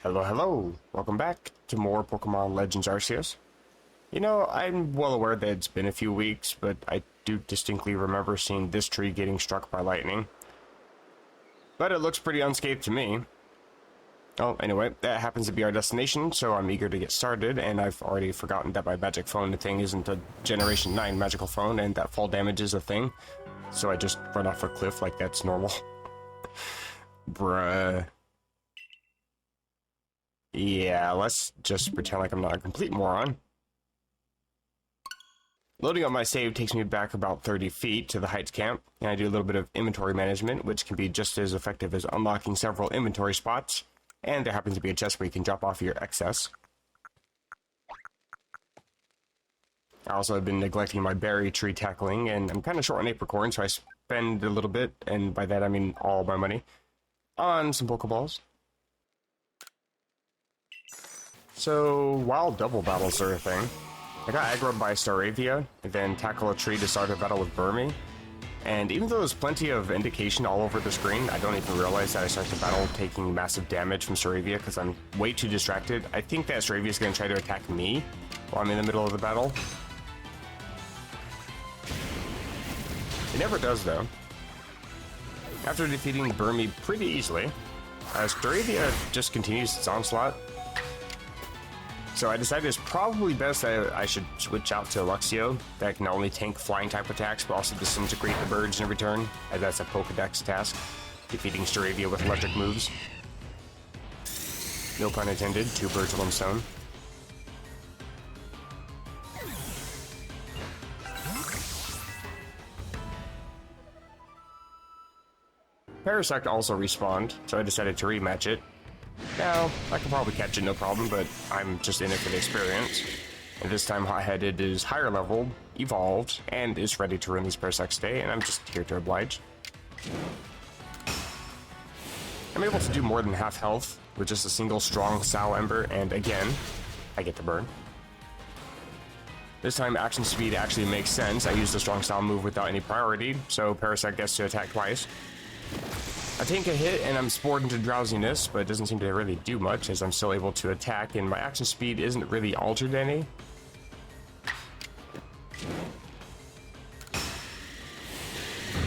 Hello, hello! Welcome back to more Pokemon Legends Arceus. You know, I'm well aware that it's been a few weeks, but I do distinctly remember seeing this tree getting struck by lightning. But it looks pretty unscathed to me. Oh, anyway, that happens to be our destination, so I'm eager to get started, and I've already forgotten that my magic phone thing isn't a Generation 9 magical phone, and that fall damage is a thing. So I just run off a cliff like that's normal. Bruh. Yeah, let's just pretend like I'm not a complete moron. Loading up my save takes me back about 30 feet to the Heights camp, and I do a little bit of inventory management, which can be just as effective as unlocking several inventory spots, and there happens to be a chest where you can drop off your excess. I also have been neglecting my berry tree tackling, and I'm kind of short on apricorn, so I spend a little bit, and by that I mean all my money, on some Pokeballs. So, while double battles are a thing, I got aggroed by Staravia, and then tackle a tree to start a battle with Burmy. And even though there's plenty of indication all over the screen, I don't even realize that I start the battle taking massive damage from Staravia because I'm way too distracted. I think that Staravia is going to try to attack me while I'm in the middle of the battle. It never does, though. After defeating Burmy pretty easily, Staravia just continues its onslaught. So I decided it's probably best that I should switch out to Luxio, that can not only tank flying type attacks, but also disintegrate the birds in return, as that's a Pokedex task, defeating Staravia with electric moves. No pun intended, two birds with one stone. Parasect also respawned, so I decided to rematch it. Now, I can probably catch it no problem, but I'm just in it for the experience. And this time Hot-Headed is higher leveled, evolved, and is ready to run these Parasects today, and I'm just here to oblige. I'm able to do more than half health with just a single strong Soul Ember, and again, I get the burn. This time action speed actually makes sense. I used the strong Soul move without any priority, so Parasect gets to attack twice. I take a hit and I'm spored into drowsiness, but it doesn't seem to really do much as I'm still able to attack and my action speed isn't really altered any.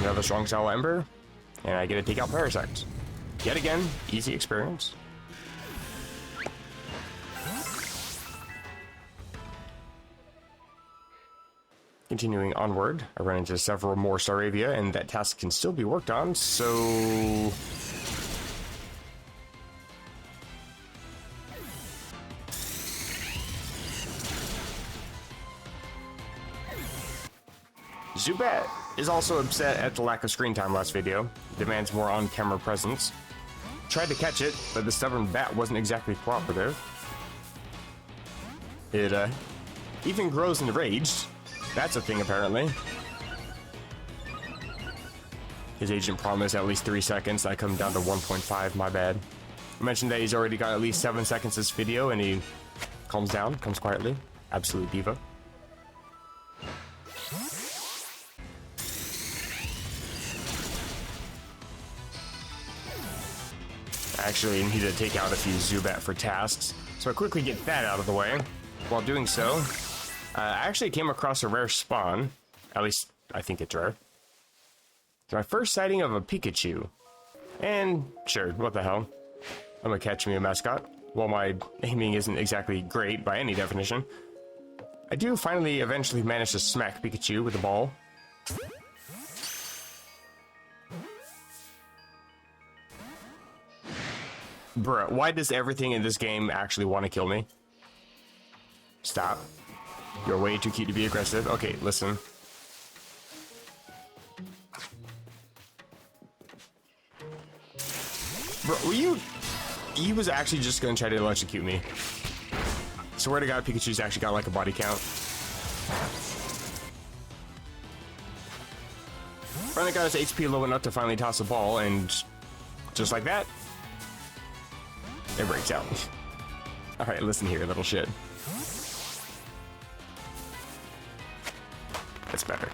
Another strong Soul Ember, and I get to take out Parasect. Yet again, easy experience. Continuing onward, I run into several more Staravia, and that task can still be worked on, so... Zubat is also upset at the lack of screen time last video, demands more on-camera presence. Tried to catch it, but the stubborn bat wasn't exactly cooperative. It, even grows enraged. That's a thing, apparently. His agent promised at least 3 seconds. I come down to 1.5, my bad. I mentioned that he's already got at least 7 seconds this video, and he calms down, comes quietly. Absolute diva. I actually need to take out a few Zubat for tasks, so I quickly get that out of the way. While doing so, I actually came across a rare spawn. At least, I think it's rare. It's my first sighting of a Pikachu. And, sure, what the hell. I'm gonna catch me a mascot. While my aiming isn't exactly great by any definition, I do finally eventually manage to smack Pikachu with a ball. Bruh, why does everything in this game actually want to kill me? Stop. You're way too cute to be aggressive. Okay, listen. Bro, were you... He was actually just gonna try to electrocute me. Swear to God, Pikachu's actually got like a body count. Finally got his HP low enough to finally toss a ball, and just like that, it breaks out. Alright, listen here, little shit. That's better.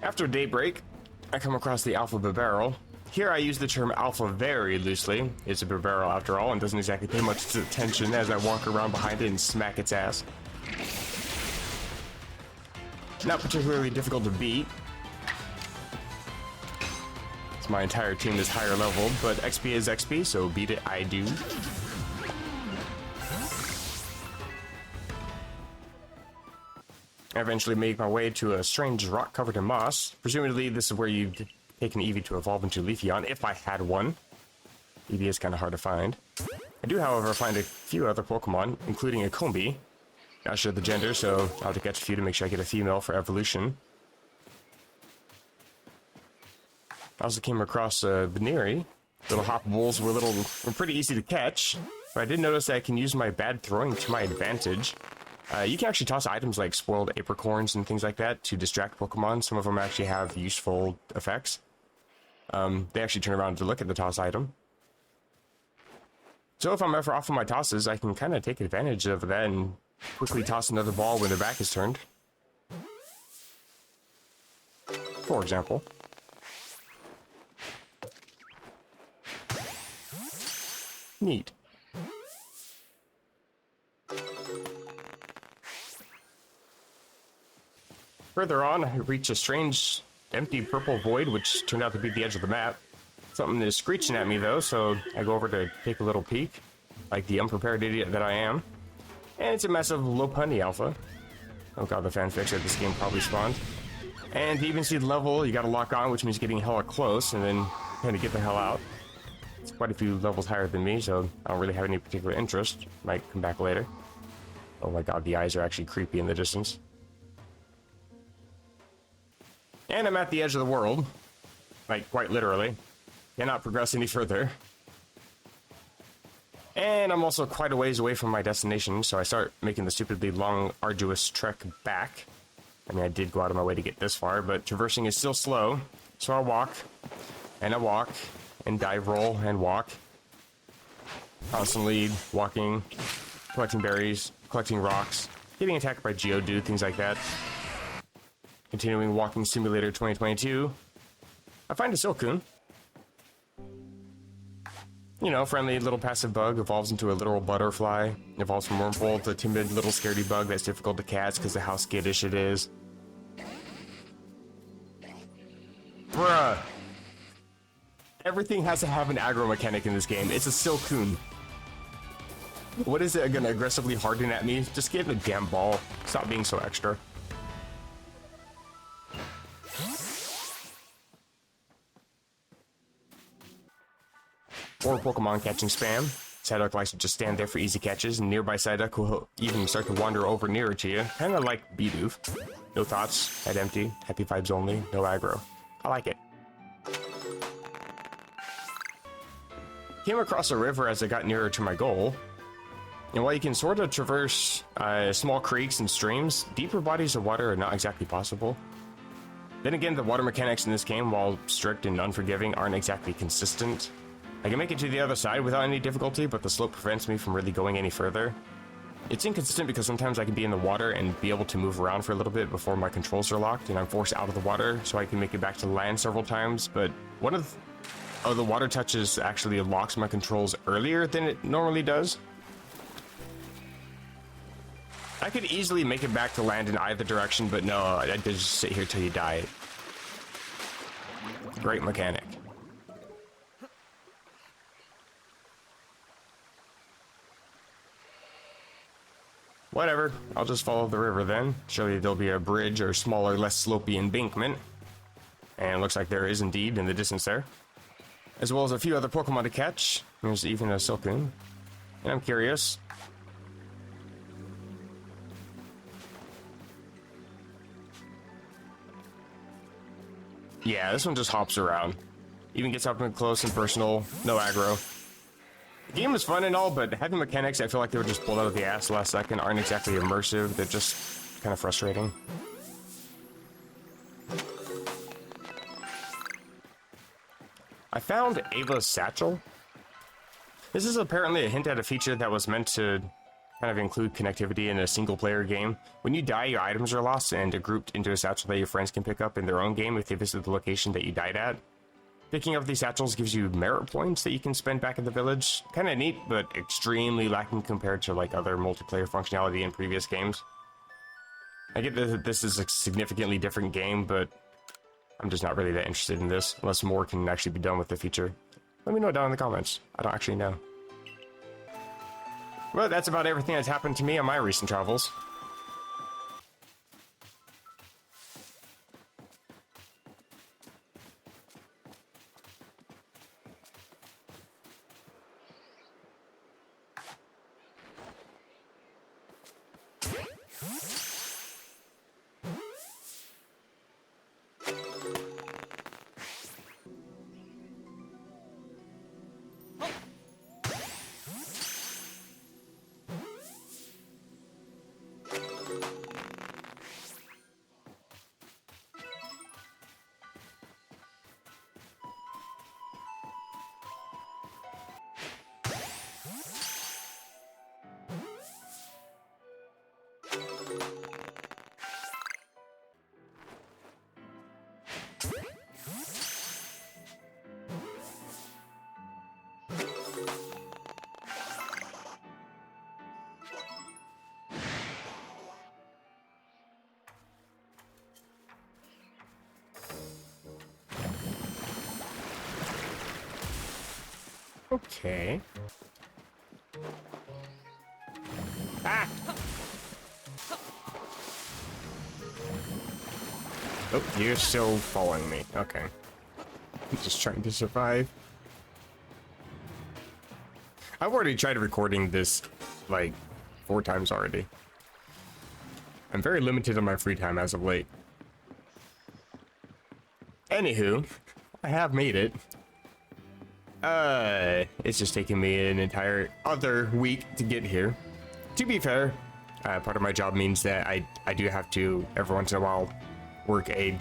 After daybreak, I come across the alpha barrel. Here I use the term alpha very loosely. It's a barrel after all and doesn't exactly pay much attention as I walk around behind it and smack its ass. Not particularly difficult to beat. My entire team is higher leveled, but XP is XP, so beat it I do. I eventually make my way to a strange rock covered in moss. Presumably this is where you'd take an Eevee to evolve into Leafeon, if I had one. Eevee is kind of hard to find. I do, however, find a few other Pokemon, including a Combi. Not sure the gender, so I'll have to catch a few to make sure I get a female for evolution. I also came across Veneeri. Little Hoppables were pretty easy to catch, but I did notice that I can use my bad throwing to my advantage. You can actually toss items like spoiled apricorns and things like that to distract Pokemon. Some of them actually have useful effects. They actually turn around to look at the toss item. So if I'm ever off on my tosses, I can kind of take advantage of that and quickly toss another ball when their back is turned. For example. Neat. Further on, I reach a strange, empty purple void, which turned out to be the edge of the map. Something is screeching at me, though, so I go over to take a little peek, like the unprepared idiot that I am. And it's a massive Lopunny Alpha. Oh god, the fanfics of this game probably spawned. And to even see the level, you gotta lock on, which means getting hella close, and then kind of get the hell out. It's quite a few levels higher than me, so I don't really have any particular interest. Might come back later. Oh my god, the eyes are actually creepy in the distance. And I'm at the edge of the world. Like, quite literally. Cannot progress any further. And I'm also quite a ways away from my destination, so I start making the stupidly long, arduous trek back. I mean, I did go out of my way to get this far, but traversing is still slow. So I walk, and dive roll, and walk. Constantly walking, collecting berries, collecting rocks, getting attacked by Geodude, things like that. Continuing Walking Simulator 2022. I find a Silcoon. You know, friendly little passive bug, evolves into a literal butterfly. Evolves from Wurmple to a timid little scaredy bug that's difficult to catch because of how skittish it is. Bruh. Everything has to have an aggro mechanic in this game. It's a Silcoon. What is it gonna aggressively harden at me? Just give it a damn ball. Stop being so extra. Or Pokemon catching spam. Psyduck likes to just stand there for easy catches, and nearby Psyduck will even start to wander over nearer to you. Kinda like Bidoof. No thoughts, head empty, happy vibes only, no aggro. I like it. Came across a river as I got nearer to my goal. And while you can sort of traverse small creeks and streams, deeper bodies of water are not exactly possible. Then again, the water mechanics in this game, while strict and unforgiving, aren't exactly consistent. I can make it to the other side without any difficulty, but the slope prevents me from really going any further. It's inconsistent because sometimes I can be in the water and be able to move around for a little bit before my controls are locked, and I'm forced out of the water, so I can make it back to land several times, but one of the water touches actually locks my controls earlier than it normally does. I could easily make it back to land in either direction, but no, I just sit here till you die. Great mechanic. Whatever, I'll just follow the river then. Surely there'll be a bridge or smaller, less slopey embankment. And it looks like there is indeed in the distance there. As well as a few other Pokemon to catch. There's even a Silcoon. And I'm curious. Yeah, this one just hops around. Even gets up and close and personal. No aggro. The game is fun and all, but having mechanics I feel like they were just pulled out of the ass last second aren't exactly immersive. They're just kind of frustrating. I found Ava's satchel. This is apparently a hint at a feature that was meant to kind of include connectivity in a single player game. When you die, your items are lost and are grouped into a satchel that your friends can pick up in their own game if they visit the location that you died at. Picking up these satchels gives you merit points that you can spend back in the village. Kind of neat, but extremely lacking compared to like other multiplayer functionality in previous games. I get that this is a significantly different game, but I'm just not really that interested in this, unless more can actually be done with the feature. Let me know down in the comments. I don't actually know. Well, that's about everything that's happened to me on my recent travels. Okay. Ah! Oh, you're still following me. Okay. I'm just trying to survive. I've already tried recording this, like, 4 times already. I'm very limited on my free time as of late. Anywho, I have made it. It's just taking me an entire other week to get here. To be fair, part of my job means that I do have to, every once in a while, work a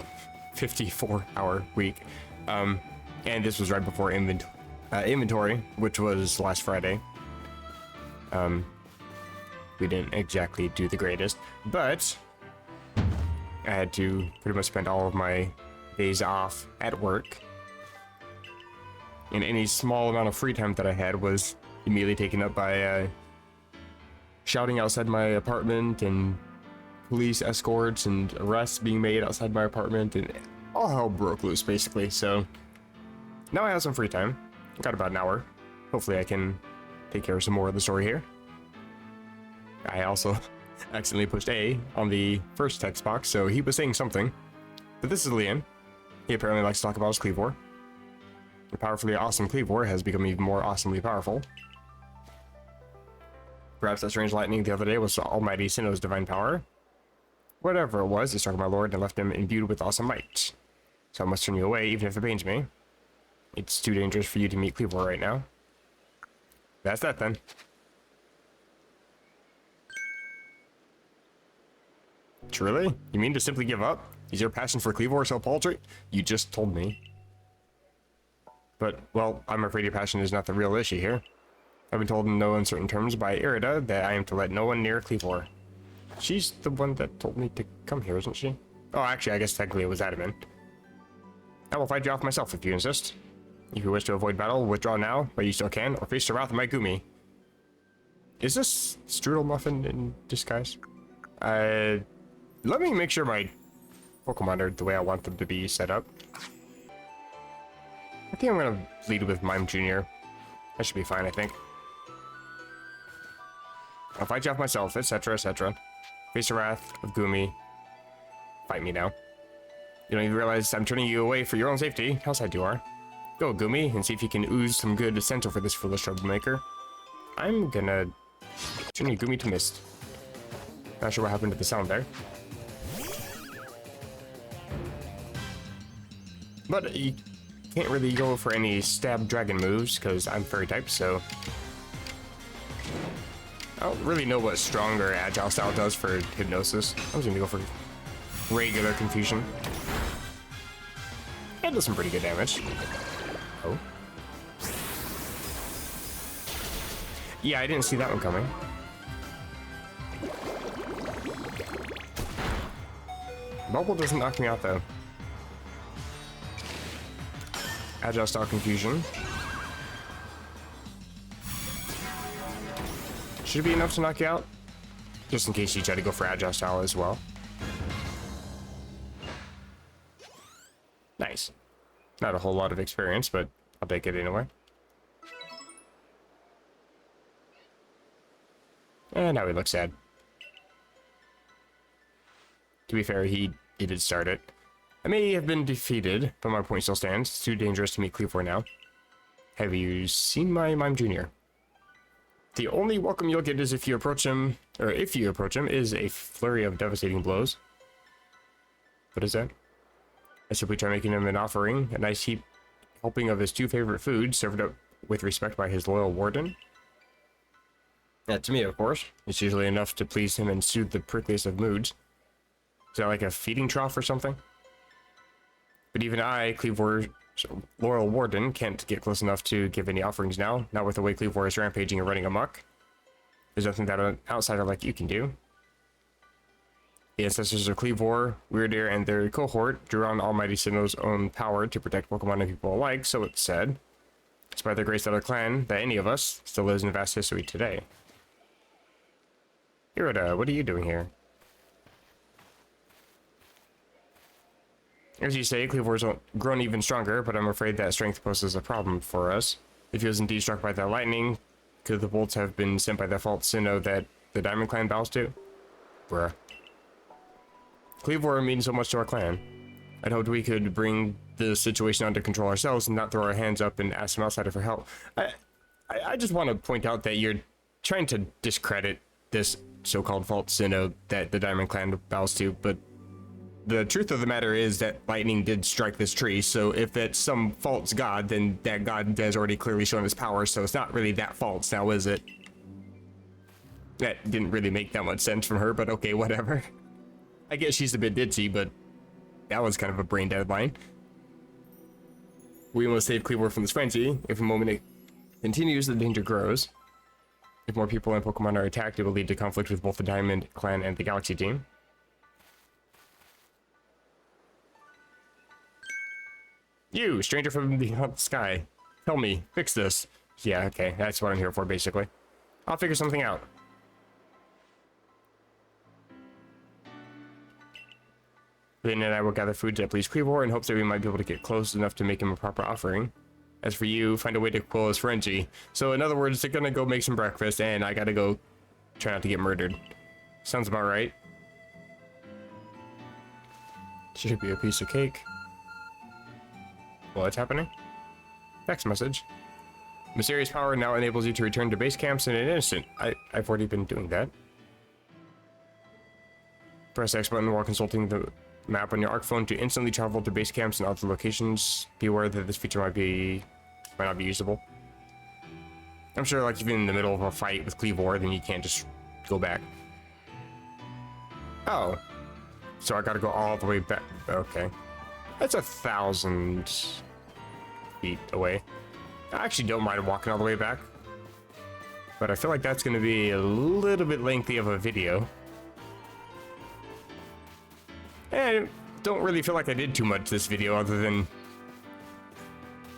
54-hour week. And this was right before inventory, which was last Friday. We didn't exactly do the greatest, but I had to pretty much spend all of my days off at work. And any small amount of free time that I had was immediately taken up by shouting outside my apartment and police escorts and arrests being made outside my apartment, and all hell broke loose basically. So now I have some free time. Got about an hour. Hopefully I can take care of some more of the story here. I also accidentally pushed A on the first text box, so he was saying something. But this is Liam. He apparently likes to talk about his Cleavor. The powerfully awesome Cleavor has become even more awesomely powerful. Perhaps that strange lightning the other day was Almighty Sinnoh's divine power. Whatever it was, it struck my lord and left him imbued with awesome might. So I must turn you away, even if it pains me. It's too dangerous for you to meet Cleavor right now. That's that then. Truly? You mean to simply give up? Is your passion for Cleavor so paltry? You just told me. But, well, I'm afraid your passion is not the real issue here. I've been told in no uncertain terms by Irida that I am to let no one near Cleavor. She's the one that told me to come here, isn't she? Oh, actually, I guess technically it was Adaman. I will fight you off myself if you insist. If you wish to avoid battle, withdraw now, but you still can, or face the wrath of my Gumi. Is this Strudel Muffin in disguise? Let me make sure my Pokemon are the way I want them to be set up. I think I'm gonna lead with Mime Jr. That should be fine, I think. I'll fight you off myself, etc., etc. Face the wrath of Gumi. Fight me now. You don't even realize I'm turning you away for your own safety. How sad you are. Go, Gumi, and see if you can ooze some good essential for this foolish troublemaker. I'm gonna turn you Gumi to mist. Not sure what happened to the sound there. But you can't really go for any stab dragon moves, because I'm fairy type, so I don't really know what strong or agile style does for hypnosis. I'm just gonna go for regular confusion. It does some pretty good damage. Oh. Yeah, I didn't see that one coming. Bubble doesn't knock me out, though. Agile style confusion. Should be enough to knock you out. Just in case you try to go for agile style as well. Nice. Not a whole lot of experience, but I'll take it anyway. And now he looks sad. To be fair, he did start it. I may have been defeated, but my point still stands. It's too dangerous to meet Cleavor now. Have you seen my Mime Jr.? The only welcome you'll get is if you approach him, is a flurry of devastating blows. What is that? I simply try making him an offering, a nice heap helping of his 2 favorite foods, served up with respect by his loyal warden. Yeah, to me, of course. It's usually enough to please him and soothe the prickliest of moods. Is that like a feeding trough or something? But even I, Cleavor's loyal warden, can't get close enough to give any offerings now, not with the way Cleavor is rampaging and running amok. There's nothing that an outsider like you can do. The ancestors of Cleavor, Weirdeer, and their cohort drew on Almighty Sinnoh's own power to protect Pokemon and people alike, so it's said. It's by their grace that our clan, that any of us, still lives in vast history today. Hirota, what are you doing here? As you say, Cleavor's grown even stronger, but I'm afraid that strength poses a problem for us. If he was indeed struck by that lightning, could the bolts have been sent by the false Sinnoh that the Diamond Clan bows to? Bruh. Cleavor means so much to our clan. I'd hoped we could bring the situation under control ourselves and not throw our hands up and ask some outsider for help. I just want to point out that you're trying to discredit this so-called false Sinnoh that the Diamond Clan bows to, but the truth of the matter is that lightning did strike this tree, so if it's some false god, then that god has already clearly shown his power, so it's not really that false now, is it? That didn't really make that much sense from her, but okay, whatever. I guess she's a bit ditzy, but that was kind of a brain dead line. We must save Cleavor from this frenzy. If a moment it continues, the danger grows. If more people and Pokemon are attacked, it will lead to conflict with both the Diamond Clan and the Galaxy team. You, stranger from the sky. Tell me, fix this. Yeah, okay, that's what I'm here for, basically. I'll figure something out. Then and I will gather food to please Cleavor in hopes that we might be able to get close enough to make him a proper offering. As for you, find a way to quell his frenzy. So in other words, they're gonna go make some breakfast and I gotta go try not to get murdered. Sounds about right. Should be a piece of cake. What's happening? Text message. Mysterious power now enables you to return to base camps in an instant. I've already been doing that. Press X button while consulting the map on your ARC phone to instantly travel to base camps and other locations. Be aware that this feature might not be usable. I'm sure, like, if you're in the middle of a fight with Cleavor, then you can't just go back. Oh. So I gotta go all the way back. Okay. That's 1,000 feet away. I actually don't mind walking all the way back. But I feel like that's gonna be a little bit lengthy of a video. And I don't really feel like I did too much this video other than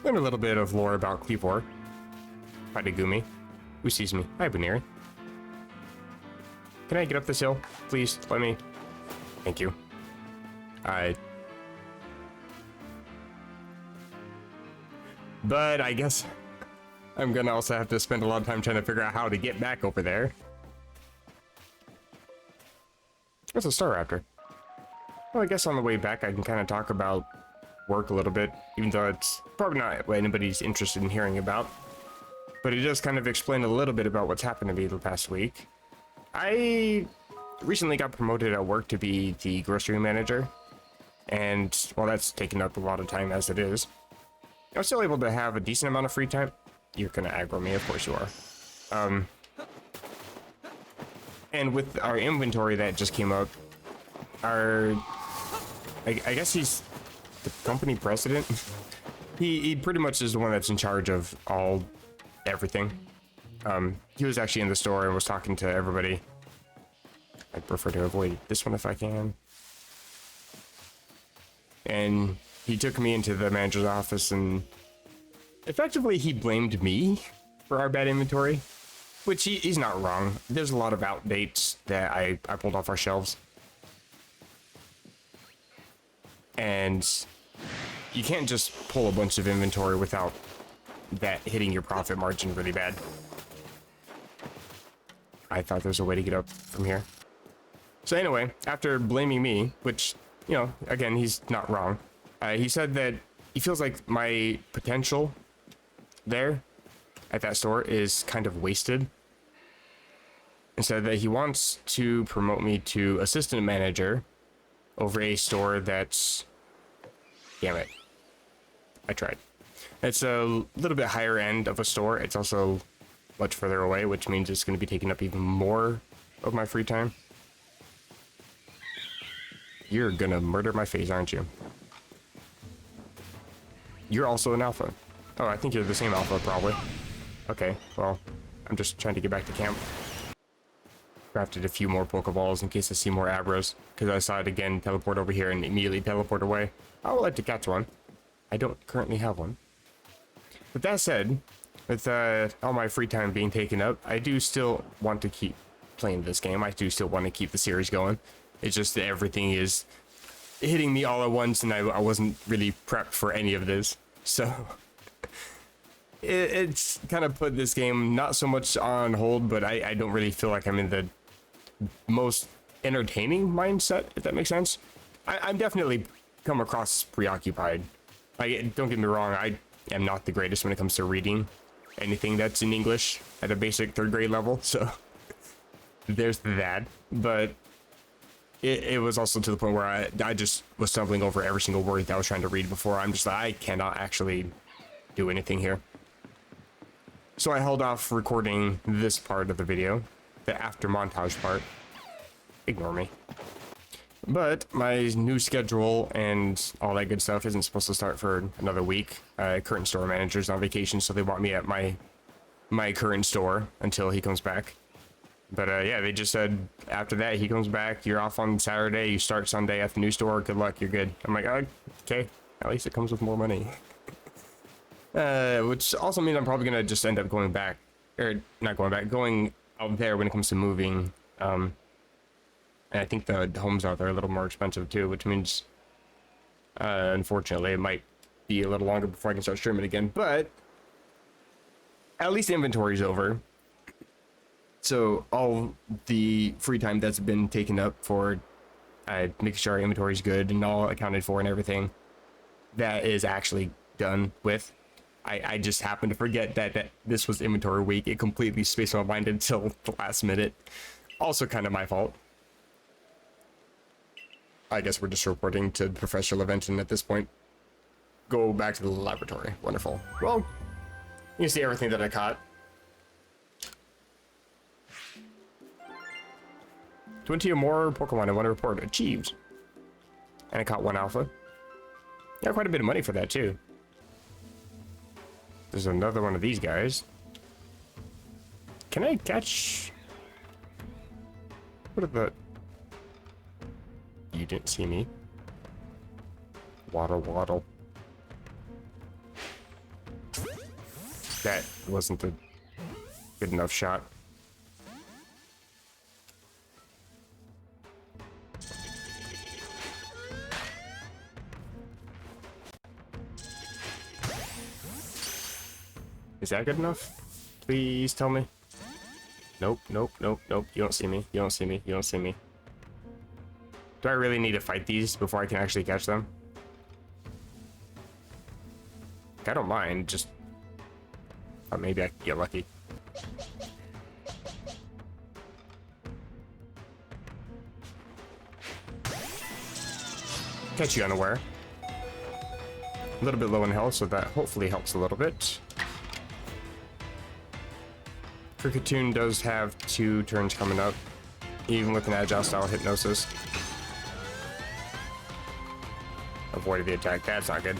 learn a little bit of lore about Cleavor. Hi to Gumi. Who sees me? Hi, Buniri. Can I get up this hill? Please, let me. Thank you. But I guess I'm gonna also have to spend a lot of time trying to figure out how to get back over there. There's a Staraptor. Well, I guess on the way back I can kind of talk about work a little bit, even though it's probably not what anybody's interested in hearing about. But it does kind of explain a little bit about what's happened to me the past week. I recently got promoted at work to be the grocery manager, and well, that's taken up a lot of time as it is. I was still able to have a decent amount of free time. You're gonna aggro me, of course you are. And with our inventory that just came out, I guess he's the company president. he pretty much is the one that's in charge of everything. He was actually in the store and was talking to everybody. I'd prefer to avoid this one if I can. and he took me into the manager's office, and effectively he blamed me for our bad inventory, which he's not wrong. There's a lot of outdates that I pulled off our shelves, and you can't just pull a bunch of inventory without that hitting your profit margin really bad. I thought there was a way to get up from here. So anyway, after blaming me, which, you know, again, he's not wrong, he said that he feels like my potential there at that store is kind of wasted, and said that he wants to promote me to assistant manager over a store that's, damn it, I tried. It's a little bit higher end of a store. It's also much further away, which means it's going to be taking up even more of my free time. You're gonna murder my face, aren't you? You're also an alpha. Oh, I think you're the same alpha, probably. Okay, well, I'm just trying to get back to camp. Crafted a few more Pokeballs in case I see more Abras, because I saw it again teleport over here and immediately teleport away. I would like to catch one. I don't currently have one. With that said, with all my free time being taken up, I do still want to keep playing this game. I do still want to keep the series going. It's just that everything is hitting me all at once, and I wasn't really prepped for any of this. So it's kind of put this game not so much on hold, but I don't really feel like I'm in the most entertaining mindset, if that makes sense. I'm definitely come across preoccupied. Don't get me wrong, I am not the greatest when it comes to reading anything that's in English at a basic 3rd grade level, so there's that. But it was also to the point where I just was stumbling over every single word that I was trying to read before. I'm just like, I cannot actually do anything here. So I held off recording this part of the video, the after montage part. Ignore me. But my new schedule and all that good stuff isn't supposed to start for another week. Current store manager's on vacation, so they want me at my current store until he comes back. But yeah, they just said after that he comes back, you're off on Saturday, you start Sunday at the new store, good luck, you're good. I'm like, okay, at least it comes with more money. Which also means I'm probably gonna just end up going back, or not going back, going out there when it comes to moving. And I think the homes out there are a little more expensive too, which means unfortunately it might be a little longer before I can start streaming again, but at least inventory's over. So all the free time that's been taken up for making sure our inventory is good and all accounted for and everything, that is actually done with. I just happened to forget that this was inventory week. It completely spaced my mind until the last minute. Also kind of my fault. I guess we're just reporting to the professional event, and at this point, go back to the laboratory. Wonderful. Well, you can see everything that I caught. 20 or more Pokemon I want to report achieved. And I caught 1 alpha. Got quite a bit of money for that too. There's another one of these guys. Can I catch... What are the... You didn't see me. Waddle, waddle. That wasn't a good enough shot. Is that good enough? Please tell me. Nope, nope, nope, nope. You don't see me. You don't see me. You don't see me. Do I really need to fight these before I can actually catch them? I don't mind, just... maybe I can get lucky. Catch you unaware. A little bit low in health, so that hopefully helps a little bit. Cricketune does have 2 turns coming up, even with an agile style hypnosis. Avoided the attack, that's not good.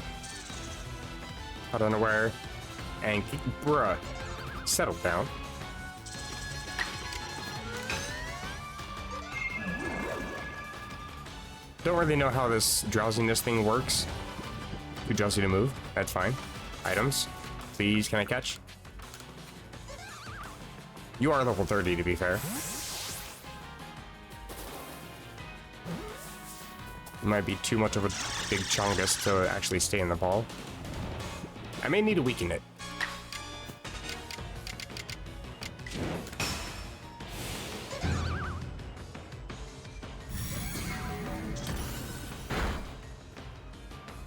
Caught unaware. And bruh, settle down. Don't really know how this drowsiness thing works. Too drowsy to move. That's fine. Items. Please, can I catch? You are level 30, to be fair. You might be too much of a big chungus to actually stay in the ball. I may need to weaken it.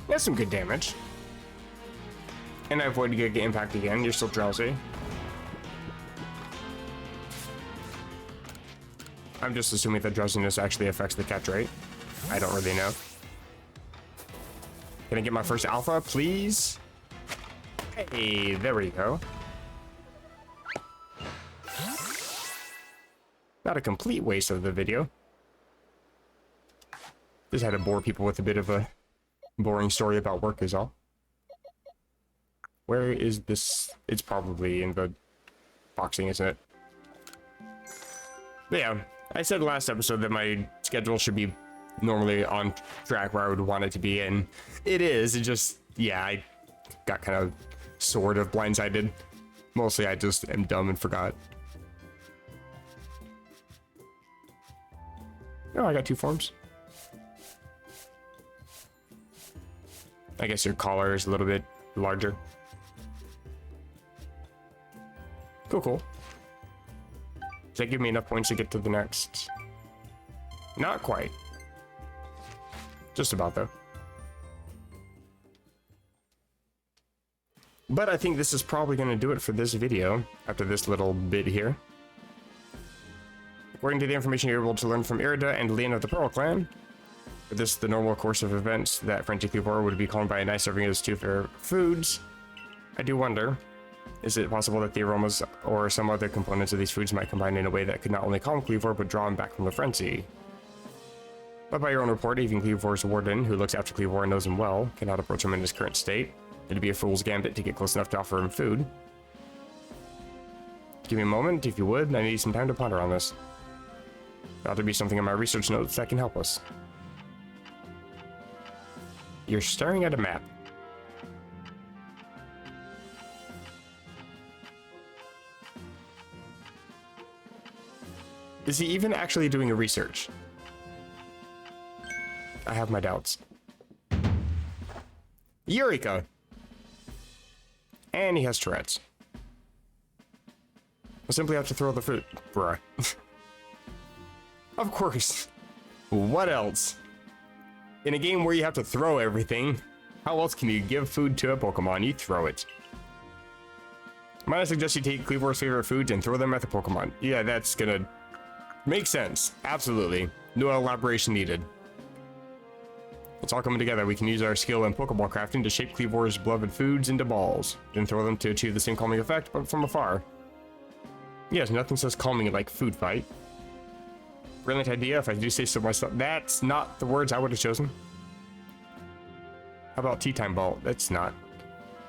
That's some good damage. And I avoid getting impact again. You're still drowsy. I'm just assuming that drowsiness actually affects the catch rate. I don't really know. Can I get my first alpha, please? Hey, there we go. Not a complete waste of the video. Just had to bore people with a bit of a boring story about work is all. Where is this? It's probably in the boxing, isn't it? But yeah, I said last episode that my schedule should be normally on track where I would want it to be, and it is. It just, yeah, I got kind of sort of blindsided. Mostly I just am dumb and forgot. Oh, I got 2 forms. I guess your collar is a little bit larger. Cool, cool. Does that give me enough points to get to the next? Not quite. Just about, though. But I think this is probably going to do it for this video, after this little bit here. According to the information you're able to learn from Irida and Leon of the Pearl Clan, for this, the normal course of events that frantically war would be called by a night serving as 2 fair foods. I do wonder, is it possible that the aromas or some other components of these foods might combine in a way that could not only calm Cleavor, but draw him back from the frenzy? But by your own report, even Cleavor's warden, who looks after Cleavor and knows him well, cannot approach him in his current state. It'd be a fool's gambit to get close enough to offer him food. Give me a moment, if you would. I need some time to ponder on this. There ought to be something in my research notes that can help us. You're staring at a map. Is he even actually doing a research? I have my doubts. Eureka! And he has Tourette's. I'll simply have to throw the fruit. Bruh. Of course. What else? In a game where you have to throw everything, how else can you give food to a Pokemon? You throw it. Might I suggest you take Cleavor's favorite foods and throw them at the Pokemon? Yeah, that's gonna make sense. Absolutely. No elaboration needed. It's all coming together. We can use our skill in Pokeball crafting to shape Cleavor's beloved foods into balls, then throw them to achieve the same calming effect, but from afar. Yes, nothing says calming like food fight. Brilliant idea, if I do say so myself. That's not the words I would have chosen. How about tea time ball? That's not.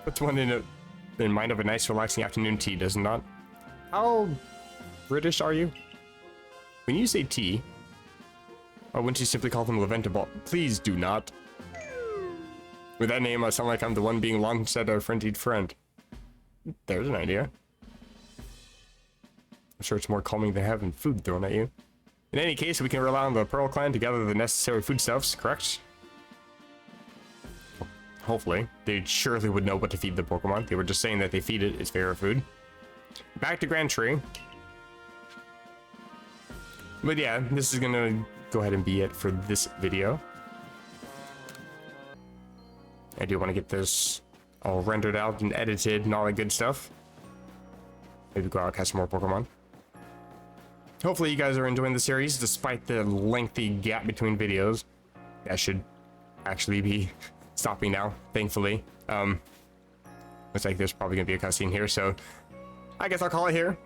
Puts one in mind of a nice relaxing afternoon tea, does it not? How British are you? When you say tea, or wouldn't you simply call them Laventa ball? Please do not. With that name, I sound like I'm the one being launched at our frenzied friend. There's an idea. I'm sure it's more calming than having food thrown at you. In any case, we can rely on the Pearl Clan to gather the necessary foodstuffs, correct? Hopefully. They surely would know what to feed the Pokemon. They were just saying that they feed it its favorite food. Back to Grand Tree. But yeah, this is gonna go ahead and be it for this video. I do want to get this all rendered out and edited and all that good stuff. Maybe go out and catch some more Pokemon. Hopefully you guys are enjoying the series despite the lengthy gap between videos. That should actually be stopping now, thankfully. Looks like there's probably gonna be a cutscene here, so I guess I'll call it here.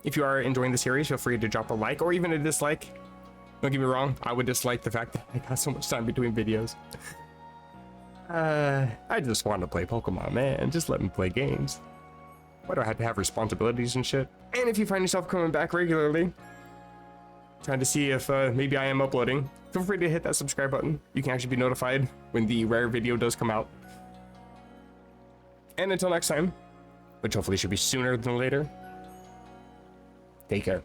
If you are enjoying the series, feel free to drop a like or even a dislike. Don't get me wrong, I would dislike the fact that I got so much time between videos. I just want to play Pokemon, man. Just let me play games. Why do I have to have responsibilities and shit? And if you find yourself coming back regularly, trying to see if maybe I am uploading. Feel free to hit that subscribe button. You can actually be notified when the rare video does come out. And until next time, which hopefully should be sooner than later, take care.